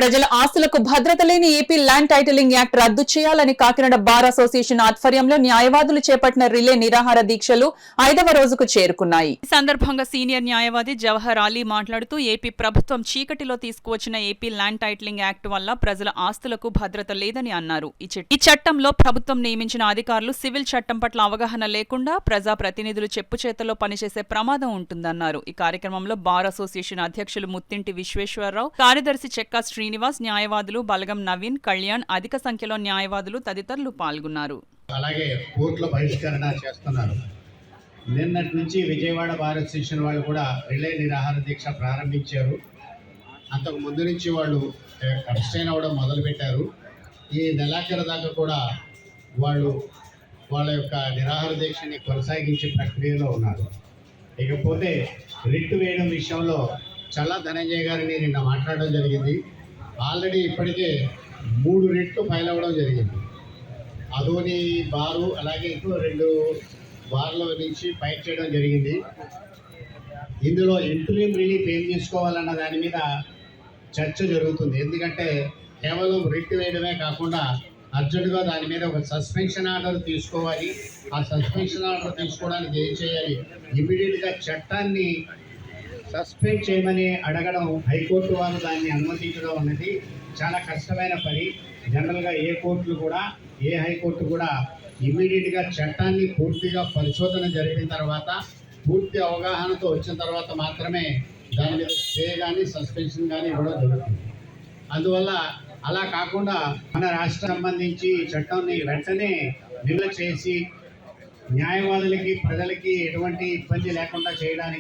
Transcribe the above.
ప్రజల ఆస్తులకు భద్రత లేని ఏపీ ల్యాండ్ టైటిలింగ్ యాక్ట్ రద్దు చేయాలని కాకినాడ బార్ అసోసియేషన్ ఆధ్వర్యంలో న్యాయవాదులు చేపట్టిన రిలే నిరాహార దీక్షలు 5వ రోజుకు చేరుకున్నాయి. ఈ సందర్భంగా సీనియర్ న్యాయవాది జవహర్ అలీ మాట్లాడుతూ ఏపీ ప్రభుత్వం చీకటిలో తీసుకువచ్చిన ఏపీ ల్యాండ్ టైటిలింగ్ యాక్ట్ వల్ల ప్రజల ఆస్తులకు భద్రత లేదని అన్నారు. ఈ చట్టంలో ప్రభుత్వం నియమించిన అధికారులు సివిల్ చట్టం పట్ల అవగాహన లేకుండా ప్రజా ప్రతినిధులు చెప్పుచేతల్లో పనిచేసే ప్రమాదం ఉంటుందన్నారు. ఈ కార్యక్రమంలో బార్ అసోసియేషన్ అధ్యక్షులు ముత్తింటి విశ్వేశ్వరరావు, కార్యదర్శి చెక్కా శ్రీనివాస్, న్యాయవాదులు బలగం నవీన్, కళ్యాణ్, అధిక సంఖ్యలో న్యాయవాదులు తదితరులు పాల్గొన్నారు. అలాగే కోర్టుల బహిష్కరణ చేస్తున్నారు. నిన్నటి నుంచి విజయవాడ బార్ అసోసియేషన్ వాళ్ళు కూడా రిలే నిరాహార దీక్ష ప్రారంభించారు. అంతకు ముందు నుంచి వాళ్ళు అబ్స్టైన్ అవ్వడం మొదలుపెట్టారు. ఈ నెలాఖరు దాకా కూడా వాళ్ళు వాళ్ళ యొక్క నిరాహార దీక్షని కొనసాగించే ప్రక్రియలో ఉన్నారు. ఇకపోతే రిట్ వేయడం విషయంలో చల్లా ధనంజయ గారిని నిన్న మాట్లాడడం జరిగింది. ఆల్రెడీ ఇప్పటికే 3 రిట్లు ఫైల్ అవ్వడం జరిగింది. అదోని బారు అలాగే ఇంకో 2 బార్ల నుంచి ఫైల్ చేయడం జరిగింది. ఇందులో ఇంటరీమ్ రిలీఫ్ ఏం తీసుకోవాలన్న దాని మీద చర్చ జరుగుతుంది. ఎందుకంటే కేవలం రిట్ వేయడమే కాకుండా అర్జెంటుగా దాని మీద ఒక సస్పెన్షన్ ఆర్డర్ తీసుకోవాలి. ఆ సస్పెన్షన్ ఆర్డర్ తీసుకోవడానికి ఏం చేయాలి, ఇమీడియట్గా చట్టాన్ని సస్పెండ్ చేయమని అడగడం, హైకోర్టు వారు దాన్ని అనుమతించడం అనేది చాలా కష్టమైన పని. జనరల్గా ఏ హైకోర్టు కూడా ఇమీడియట్గా చట్టాన్ని పూర్తిగా పరిశోధన జరిపిన తర్వాత, పూర్తి అవగాహనతో వచ్చిన తర్వాత మాత్రమే దాని మీద స్టే కానీ సస్పెన్షన్ కానీ ఇవ్వడం జరుగుతుంది. అందువల్ల అలా కాకుండా మన రాష్ట్రం సంబంధించి చట్టాన్ని వెంటనే నిలువ చేసి న్యాయవాదులకి ప్రజలకి ఎటువంటి ఇబ్బంది లేకుండా చేయడానికి